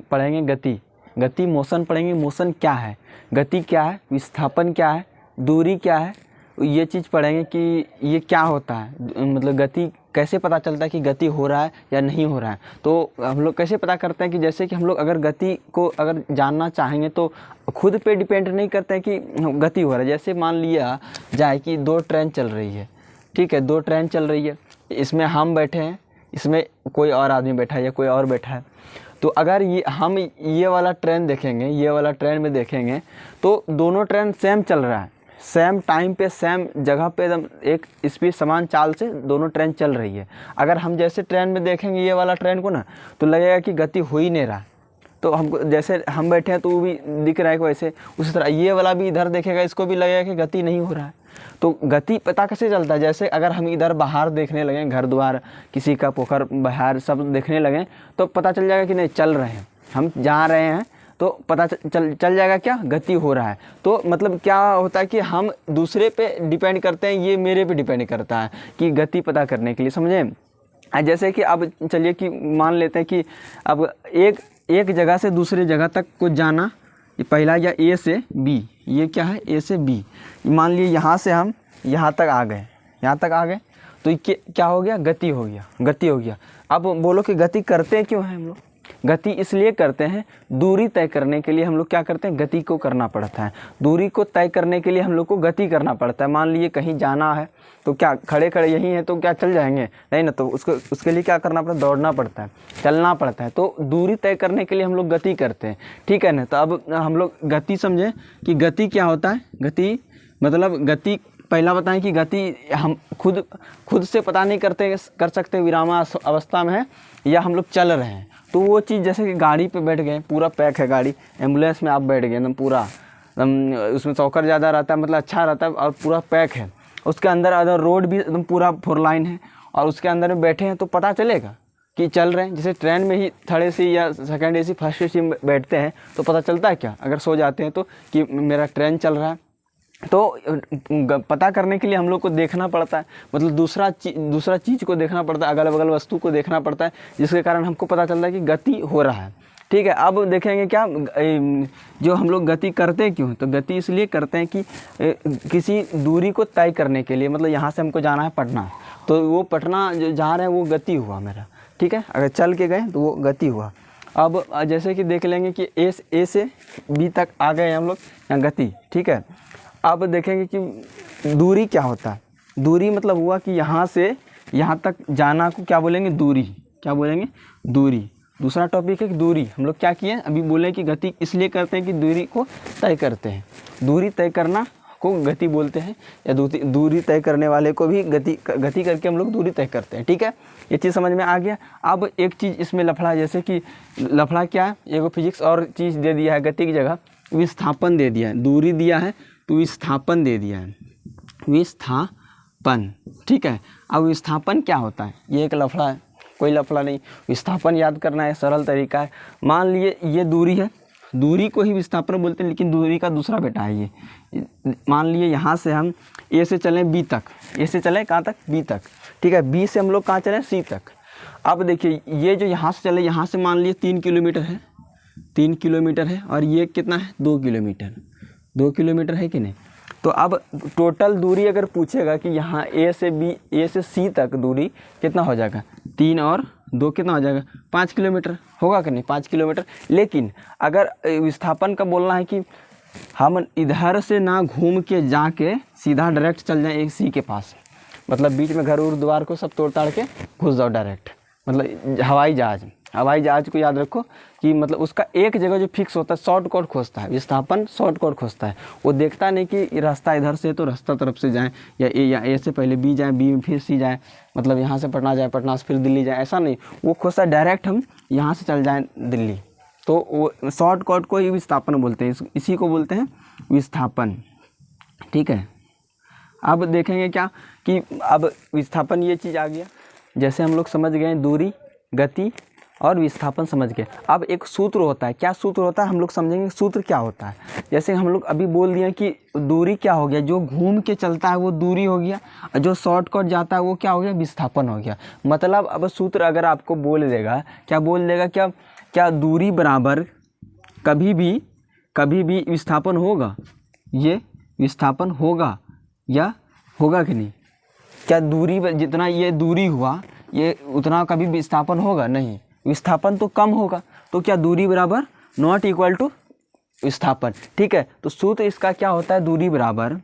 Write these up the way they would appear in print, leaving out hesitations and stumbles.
पढ़ेंगे गति, गति मोशन पढ़ेंगे। मोशन क्या है, गति क्या है, विस्थापन क्या है, दूरी क्या है, ये चीज़ पढ़ेंगे कि ये क्या होता है, मतलब गति कैसे पता चलता है कि गति हो रहा है या नहीं हो रहा है। तो हम लोग कैसे पता करते हैं कि जैसे कि हम लोग अगर गति को अगर जानना चाहेंगे तो खुद पे डिपेंड नहीं करते हैं कि गति हो रहा है। जैसे मान लिया जाए कि दो ट्रेन चल रही है, ठीक है, दो ट्रेन चल रही है, इसमें हम बैठे हैं, इसमें कोई और आदमी बैठा है या कोई और बैठा है। तो अगर हम ये वाला ट्रेन देखेंगे, ये वाला ट्रेन में देखेंगे तो दोनों ट्रेन सेम चल रहा है, सेम टाइम पे सेम जगह पे एकदम एक स्पीड समान चाल से दोनों ट्रेन चल रही है। अगर हम जैसे ट्रेन में देखेंगे ये वाला ट्रेन को ना, तो लगेगा कि गति हो ही नहीं रहा। तो हमको जैसे हम बैठे हैं तो वो भी दिख रहा है वैसे, उसी तरह ये वाला भी इधर देखेगा, इसको भी लगेगा कि गति नहीं हो रहा है। तो गति पता कैसे चलता है, जैसे अगर हम इधर बाहर देखने लगें, घर द्वार किसी का पोखर बाहर सब देखने लगें तो पता चल जाएगा कि नहीं चल रहे हैं, हम जा रहे हैं, तो पता चल जाएगा क्या गति हो रहा है। तो मतलब क्या होता है कि हम दूसरे पे डिपेंड करते हैं, ये मेरे पे डिपेंड करता है कि गति पता करने के लिए, समझे। जैसे कि अब चलिए कि मान लेते हैं कि अब एक जगह से दूसरे जगह तक को जाना, ये पहला या ए से बी, ये क्या है ए से बी, मान लिए यहाँ से हम यहाँ तक आ गए, यहाँ तक आ गए तो ये क्या हो गया, गति हो गया, गति हो गया। अब बोलो कि गति करते क्यों हैं हम लोग, गति इसलिए करते हैं, दूरी तय करने के लिए हम लोग क्या करते हैं, गति को करना पड़ता है। दूरी को तय करने के लिए हम लोग को गति करना पड़ता है। मान लीजिए कहीं जाना है तो क्या खड़े खड़े यहीं है तो क्या चल जाएंगे, नहीं ना, तो उसके लिए क्या करना पड़ता है, दौड़ना पड़ता है, चलना पड़ता है। तो दूरी तय करने के लिए हम लोग गति करते हैं, ठीक है ना। तो अब हम लोग गति समझें कि गति क्या होता है। गति मतलब गति पहला बताएं कि गति हम खुद से पता नहीं कर सकते, विरामा अवस्था में है या हम लोग चल रहे हैं। तो वो चीज़ जैसे कि गाड़ी पे बैठ गए, पूरा पैक है गाड़ी, एम्बुलेंस में आप बैठ गए एकदम पूरा, उसमें चौकर ज़्यादा रहता है, मतलब अच्छा रहता है और पूरा पैक है, उसके अंदर रोड भी एकदम पूरा 4 लाइन है और उसके अंदर में बैठे हैं तो पता चलेगा कि चल रहे हैं। जैसे ट्रेन में ही थर्ड AC या सेकंड AC फर्स्ट AC में बैठते हैं तो पता चलता है क्या, अगर सो जाते हैं तो कि मेरा ट्रेन चल रहा है। तो पता करने के लिए हम लोग को देखना पड़ता है, मतलब दूसरा चीज़ को देखना पड़ता है, अगल बगल वस्तु को देखना पड़ता है, जिसके कारण हमको पता चलता है कि गति हो रहा है, ठीक है। अब देखेंगे क्या जो हम लोग गति करते क्यों, तो गति इसलिए करते हैं कि किसी दूरी को तय करने के लिए, मतलब यहाँ से हमको जाना है पटना, तो वो पटना जो जा रहे हैं वो गति हुआ मेरा, ठीक है। अगर चल के गए तो वो गति हुआ। अब जैसे कि देख लेंगे कि ए से बी तक आ गए हम लोग, यहाँ गति, ठीक है। अब देखेंगे कि दूरी क्या होता है। दूरी मतलब हुआ कि यहाँ से यहाँ तक जाना को क्या बोलेंगे, दूरी, क्या बोलेंगे, दूरी। दूसरा टॉपिक है कि दूरी, हम लोग क्या किए अभी बोले कि गति इसलिए करते हैं कि दूरी को तय करते हैं, दूरी तय करना को गति बोलते हैं, या दूरी तय करने वाले को भी गति करके हम लोग दूरी तय करते हैं, ठीक है। ये चीज़ समझ में आ गया। अब एक चीज़ इसमें लफड़ा, जैसे कि लफड़ा क्या है, एगो फिजिक्स और चीज़ दे दिया है, गति की जगह विस्थापन दे दिया है, दूरी दिया है तो विस्थापन दे दिया है, विस्थापन, ठीक है। अब विस्थापन क्या होता है, ये एक लफड़ा है, कोई लफड़ा नहीं, विस्थापन याद करना है, सरल तरीका है। मान लिए ये दूरी है, दूरी को ही विस्थापन बोलते हैं, लेकिन दूरी का दूसरा बेटा है ये। मान लिए यहाँ से हम ए से चलें बी तक, ए से चलें कहाँ तक, बी तक, ठीक है। बी से हम लोग कहाँ चलें, सी तक। अब देखिए ये जो यहाँ से चले, यहाँ से मान लिए 3 किलोमीटर है, 3 किलोमीटर है, और ये कितना है, 2 किलोमीटर, 2 किलोमीटर है कि नहीं। तो अब टोटल दूरी अगर पूछेगा कि यहाँ ए से सी तक दूरी कितना हो जाएगा, 3 और 2 कितना हो जाएगा, 5 किलोमीटर होगा कि नहीं, 5 किलोमीटर। लेकिन अगर विस्थापन का बोलना है कि हम इधर से ना घूम के जाके सीधा डायरेक्ट चल जाएं एक सी के पास, मतलब बीच में घर उर द्वार को सब तोड़ ताड़ के घुस जाओ डायरेक्ट, मतलब हवाई जहाज़ को याद रखो कि मतलब उसका एक जगह जो फिक्स होता है, शॉर्टकट खोजता है, विस्थापन शॉर्टकट खोजता है। वो देखता नहीं कि रास्ता इधर से तो रास्ता तरफ से जाएं, या ए से पहले बी जाएं, बी में फिर सी जाएं, मतलब यहाँ से पटना जाए, पटना से फिर दिल्ली जाए, ऐसा नहीं। वो खोजता है डायरेक्ट हम यहाँ से चल जाएँ दिल्ली, तो वो शॉर्टकट को ही विस्थापन बोलते हैं, इसी को बोलते हैं विस्थापन, ठीक है। अब देखेंगे क्या कि अब विस्थापन ये चीज़ आ गया, जैसे हम लोग समझ गए दूरी, गति और विस्थापन समझ गए। अब एक सूत्र होता है, क्या सूत्र होता है हम लोग समझेंगे सूत्र क्या होता है। जैसे हम लोग अभी बोल दिए कि दूरी क्या हो गया, जो घूम के चलता है वो दूरी हो गया, और जो शॉर्टकट जाता है वो क्या हो गया, विस्थापन हो गया। मतलब अब सूत्र अगर आपको बोल देगा, क्या बोल देगा, क्या क्या दूरी बराबर कभी भी विस्थापन होगा? ये विस्थापन होगा या होगा कि नहीं? क्या दूरी जितना ये दूरी हुआ ये उतना कभी विस्थापन होगा? नहीं, विस्थापन तो कम होगा। तो क्या दूरी बराबर नॉट इक्वल टू विस्थापन। ठीक है, तो सूत्र इसका क्या होता है? दूरी बराबर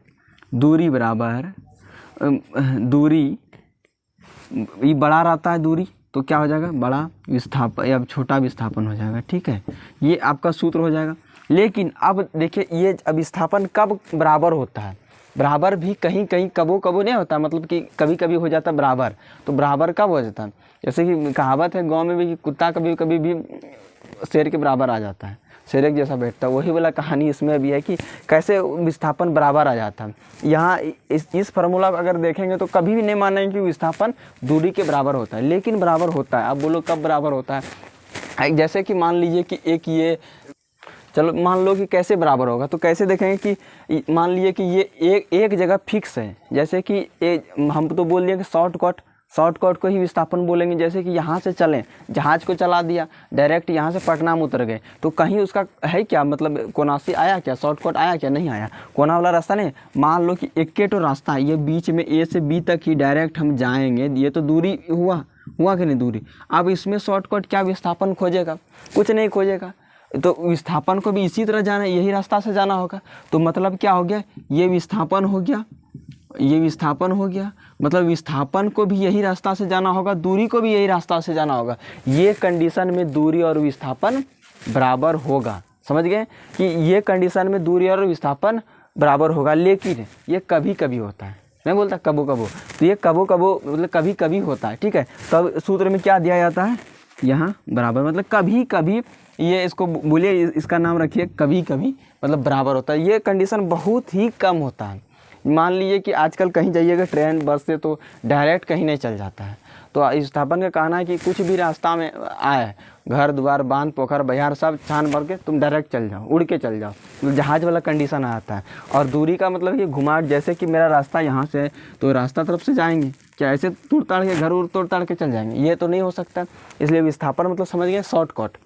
ये बड़ा रहता है दूरी, तो क्या हो जाएगा? बड़ा विस्थापन या छोटा विस्थापन हो जाएगा। ठीक है, ये आपका सूत्र हो जाएगा। लेकिन अब देखिए ये विस्थापन कब बराबर होता है? बराबर भी कहीं कबो नहीं होता, मतलब कि कभी कभी हो जाता है बराबर। तो बराबर कब हो जाता है? जैसे कि कहावत है गांव में भी कि कुत्ता कभी भी शेर के बराबर आ जाता है, शेर एक जैसा बैठता है। वही वाला कहानी इसमें भी है कि कैसे विस्थापन बराबर आ जाता है। यहाँ इस फार्मूला अगर देखेंगे तो कभी भी नहीं मानेंगे कि विस्थापन दूरी के बराबर होता है, लेकिन बराबर होता है। अब बोलो कब बराबर होता है? जैसे कि मान लीजिए कि एक ये, चलो मान लो कि कैसे बराबर होगा, तो कैसे देखेंगे कि मान लीजिए कि ये एक जगह फिक्स है। जैसे कि हम तो बोल दिए कि शॉर्टकट को ही विस्थापन बोलेंगे। जैसे कि यहाँ से चलें, जहाज़ को चला दिया, डायरेक्ट यहाँ से पटना में उतर गए, तो कहीं उसका है क्या मतलब कोनासी आया क्या? शॉर्टकट आया क्या? नहीं आया, कोना वाला रास्ता नहीं। मान लो कि एक तो रास्ता है, ये बीच में ए से बी तक ही डायरेक्ट हम जाएंगे, ये तो दूरी हुआ कि नहीं दूरी। अब इसमें शॉर्टकट क्या विस्थापन खोजेगा? कुछ नहीं खोजेगा। तो विस्थापन को भी इसी तरह जाना, यही रास्ता से जाना होगा। तो मतलब क्या हो गया? ये विस्थापन हो गया, ये विस्थापन हो गया, मतलब विस्थापन को भी यही रास्ता से जाना होगा, दूरी को भी यही रास्ता से जाना होगा। ये कंडीशन में दूरी और विस्थापन बराबर होगा। समझ गए कि ये कंडीशन में दूरी और विस्थापन बराबर होगा। लेकिन ये कभी कभी होता है, मैं बोलता कबो कबो, तो ये कबो कबो मतलब कभी कभी होता है। ठीक है, तब सूत्र में क्या दिया जाता है? यहाँ बराबर, मतलब कभी कभी, ये इसको बोलिए, इसका नाम रखिए कभी कभी, मतलब बराबर होता है। ये कंडीशन बहुत ही कम होता है। मान लीजिए कि आजकल कहीं जाइएगा ट्रेन बस से तो डायरेक्ट कहीं नहीं चल जाता है। तो विस्थापन का कहना है कि कुछ भी रास्ता में आए, घर द्वार बांध पोखर बहियार सब छान भर के तुम डायरेक्ट चल जाओ, उड़ के चल जाओ, तो जहाज़ वाला कंडीशन आता है। और दूरी का मतलब ये घुमाव, जैसे कि मेरा रास्ता यहाँ से, तो रास्ता तरफ से जाएंगे क्या ऐसे तोड़ ताड़ के घर तोड़ ताड़ के चल जाएंगे? ये तो नहीं हो सकता। इसलिए विस्थापन मतलब समझ गए शॉर्टकट।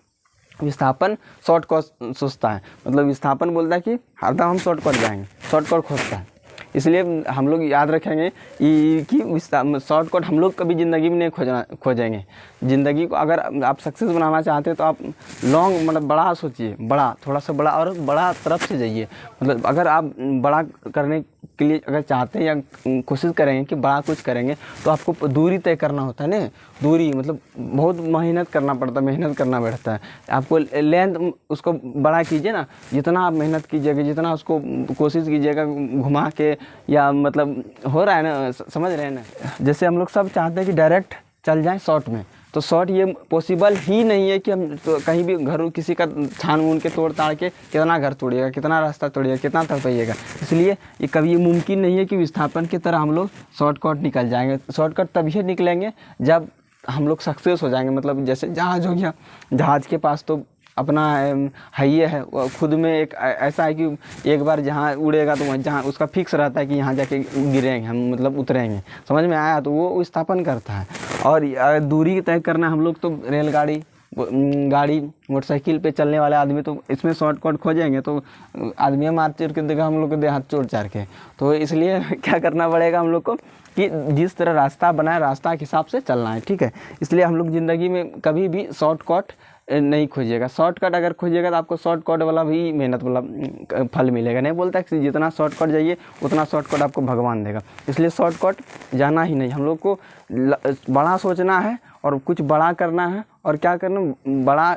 विस्थापन शॉर्टकट सोचता है, मतलब विस्थापन बोलता है कि हरदम हम शॉर्टकट जाएंगे, शॉर्टकट खोजता है। इसलिए हम लोग याद रखेंगे कि शॉर्टकट हम लोग कभी ज़िंदगी में नहीं खोजेंगे। ज़िंदगी को अगर आप सक्सेस बनाना चाहते हैं तो आप लॉन्ग मतलब बड़ा सोचिए, बड़ा, थोड़ा सा बड़ा, और बड़ा तरफ से जाइए। मतलब अगर आप बड़ा करने के लिए अगर चाहते हैं या कोशिश करेंगे कि बड़ा कुछ करेंगे, तो आपको दूरी तय करना होता है ना। दूरी मतलब बहुत मेहनत करना पड़ता है। आपको लेंथ उसको बड़ा कीजिए ना, जितना आप मेहनत कीजिएगा, जितना उसको कोशिश कीजिएगा घुमा के, या मतलब हो रहा है ना, समझ रहे हैं ना। जैसे हम लोग सब चाहते हैं कि डायरेक्ट चल जाएं शॉर्ट में, तो शॉर्ट ये पॉसिबल ही नहीं है कि हम तो कहीं भी घर किसी का छान वून के तोड़ ताड़ के कितना घर तोड़िएगा, कितना रास्ता तोड़िएगा, कितना तड़पाइएगा। इसलिए ये कभी मुमकिन नहीं है कि विस्थापन की तरह हम लोग शॉर्टकट निकल जाएंगे। शॉर्टकट तभी निकलेंगे जब हम लोग सक्सेस हो जाएंगे। मतलब जैसे जहाज़ हो गया, जहाज़ के पास तो अपना हाईवे है, खुद में एक ऐसा है कि एक बार जहाँ उड़ेगा तो जहाँ उसका फिक्स रहता है कि यहाँ जाके गिरेंगे हम, मतलब उतरेंगे। समझ में आया? तो वो विस्थापन करता है। और दूरी तय करना हम लोग तो रेलगाड़ी, गाड़ी, मोटरसाइकिल पे चलने वाले आदमी तो इसमें शॉर्टकट खोजेंगे, तो आदमी मार चोर के देखा हम लोग को देहात चोर चार के। तो इसलिए क्या करना पड़ेगा हम लोग को कि जिस तरह रास्ता बनाए रास्ता के हिसाब से चलना है। ठीक है, इसलिए हम लोग ज़िंदगी में कभी भी शॉर्टकट नहीं खोजिएगा। शॉर्टकट अगर खोजिएगा तो आपको शॉर्टकट वाला भी मेहनत वाला फल मिलेगा। नहीं बोलता कि जितना शॉर्टकट जाइए उतना शॉर्टकट आपको भगवान देगा। इसलिए शॉर्टकट जाना ही नहीं, हम लोग को बड़ा सोचना है और कुछ बड़ा करना है। और क्या करना,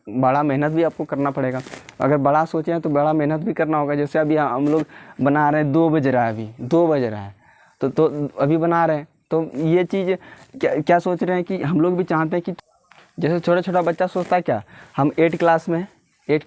बड़ा मेहनत भी आपको करना पड़ेगा। अगर बड़ा सोचें तो बड़ा मेहनत भी करना होगा। जैसे अभी हम लोग बना रहे हैं, 2 बज रहा है, अभी 2 बज रहा है, तो अभी बना रहे हैं। तो ये चीज़ क्या सोच रहे हैं कि हम लोग भी चाहते हैं कि जैसे छोटा बच्चा सोचता है क्या, हम 8 क्लास में 8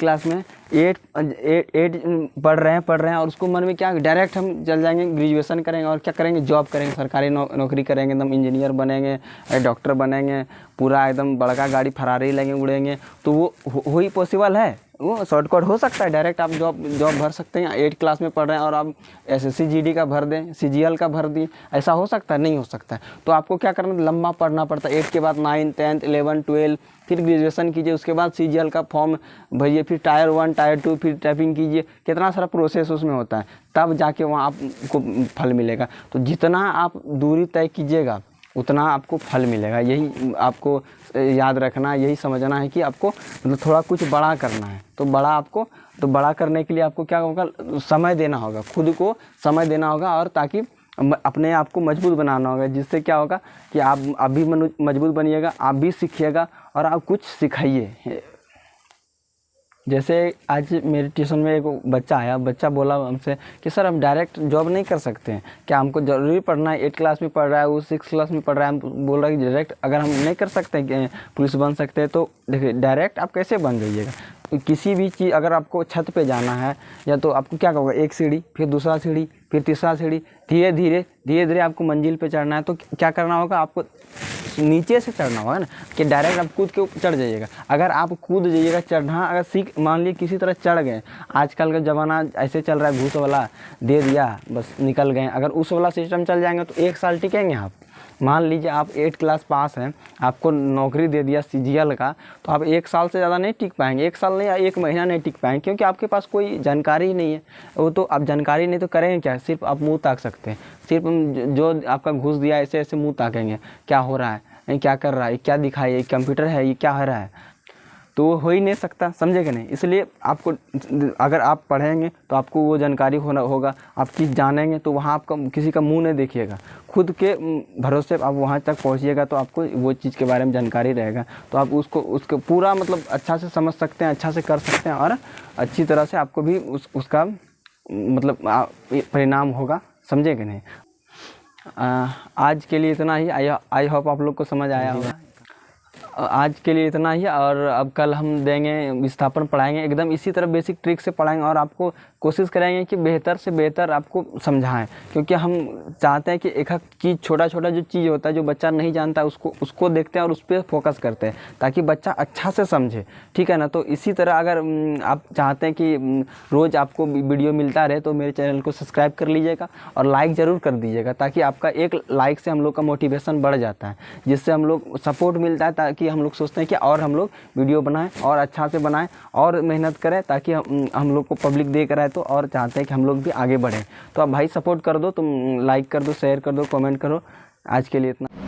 पढ़ रहे हैं और उसको मन में क्या, डायरेक्ट हम चल जाएंगे, ग्रेजुएशन करेंगे और क्या करेंगे, जॉब करेंगे, सरकारी नौकरी करेंगे, एकदम इंजीनियर बनेंगे, डॉक्टर बनेंगे, पूरा एकदम बड़का गाड़ी फरारी लेंगे, उड़ेंगे। तो वो ही पॉसिबल है? वो शॉर्टकट हो सकता है, डायरेक्ट आप जॉब भर सकते हैं। 8 क्लास में पढ़ रहे हैं और आप SSC GD का भर दें, CGL का भर दिए, ऐसा हो सकता है? नहीं हो सकता है। तो आपको क्या करना, लंबा पढ़ना पड़ता है। 8 के बाद 9, 10, 11, 12, फिर ग्रेजुएशन कीजिए, उसके बाद CGL का फॉर्म भरिए, फिर टायर 1, टायर 2, फिर टाइपिंग कीजिए, कितना सारा प्रोसेस उसमें होता है, तब जाके वहाँ आपको फल मिलेगा। तो जितना आप दूरी तय कीजिएगा उतना आपको फल मिलेगा। यही आपको याद रखना, यही समझना है कि आपको मतलब थोड़ा कुछ बड़ा करना है। तो बड़ा करने के लिए आपको क्या होगा, समय देना होगा, खुद को समय देना होगा, और ताकि अपने आप को मजबूत बनाना होगा, जिससे क्या होगा कि आप भी मजबूत बनिएगा, आप भी सीखिएगा और आप कुछ सिखाइए। जैसे आज मेरे ट्यूशन में एक बच्चा आया, बच्चा बोला हमसे कि सर हम डायरेक्ट जॉब नहीं कर सकते हैं क्या, हमको ज़रूरी पढ़ना है, 8 क्लास में पढ़ रहा है, वो 6 क्लास में पढ़ रहा है, हम बोल रहा है कि डायरेक्ट अगर हम नहीं कर सकते हैं पुलिस बन सकते हैं, तो देखिए डायरेक्ट आप कैसे बन जाइएगा। किसी भी चीज़, अगर आपको छत पे जाना है या तो आपको क्या होगा, एक सीढ़ी, फिर दूसरा सीढ़ी, फिर तीसरा सीढ़ी, धीरे धीरे आपको मंजिल पे चढ़ना है। तो क्या करना होगा, आपको नीचे से चढ़ना होगा ना, कि डायरेक्ट आप कूद के चढ़ जाइएगा। अगर आप कूद जाइएगा चढ़ना, अगर सीख मान लीजिए किसी तरह चढ़ गए, आजकल का ज़माना ऐसे चल रहा है, घूस वाला दे दिया बस निकल गए। अगर उस वाला सिस्टम चल जाएंगे तो 1 साल टिकेंगे आप। मान लीजिए आप 8 क्लास पास हैं, आपको नौकरी दे दिया CGL का, तो आप 1 साल से ज़्यादा नहीं टिक पाएंगे, 1 साल नहीं, 1 महीना नहीं टिक पाएंगे, क्योंकि आपके पास कोई जानकारी ही नहीं है। वो तो आप जानकारी नहीं तो करेंगे क्या, सिर्फ आप मुँह ताक सकते हैं, सिर्फ जो आपका घूस दिया ऐसे ऐसे मुँह ताकेंगे, क्या हो रहा है, नहीं क्या कर रहा है, क्या दिखाई, ये कंप्यूटर है, ये क्या हो रहा है, तो वो हो ही नहीं सकता, समझे कि नहीं। इसलिए आपको, अगर आप पढ़ेंगे तो आपको वो जानकारी होगा, आप चीज़ जानेंगे, तो वहाँ आपका किसी का मुंह नहीं देखिएगा, खुद के भरोसे आप वहाँ तक पहुँचिएगा, तो आपको वो चीज़ के बारे में जानकारी रहेगा, तो आप उसको पूरा मतलब अच्छा से समझ सकते हैं, अच्छा से कर सकते हैं, और अच्छी तरह से आपको भी उसका मतलब परिणाम होगा, समझे कि नहीं। आज के लिए इतना ही। आई होप आप लोग को समझ आया होगा। आज के लिए इतना ही, और अब कल हम देंगे विस्थापन, पढ़ाएंगे एकदम इसी तरह बेसिक ट्रिक से पढ़ाएंगे, और आपको कोशिश करेंगे कि बेहतर से बेहतर आपको समझाएं, क्योंकि हम चाहते हैं कि एक चीज़, छोटा छोटा जो चीज़ होता है जो बच्चा नहीं जानता उसको देखते हैं और उस पर फोकस करते हैं, ताकि बच्चा अच्छा से समझे, ठीक है ना। तो इसी तरह अगर आप चाहते हैं कि रोज़ आपको वीडियो मिलता रहे, तो मेरे चैनल को सब्सक्राइब कर लीजिएगा और लाइक ज़रूर कर दीजिएगा, ताकि आपका एक लाइक से हम लोग का मोटिवेशन बढ़ जाता है, जिससे हम लोग सपोर्ट मिलता है, ताकि हम लोग सोचते हैं कि और हम लोग वीडियो बनाएं और अच्छा से बनाएं और मेहनत करें, ताकि हम लोग को पब्लिक देख रहा है, तो और चाहते हैं कि हम लोग भी आगे बढ़ें। तो आप भाई सपोर्ट कर दो, तुम लाइक कर दो, शेयर कर दो, कमेंट करो। आज के लिए इतना।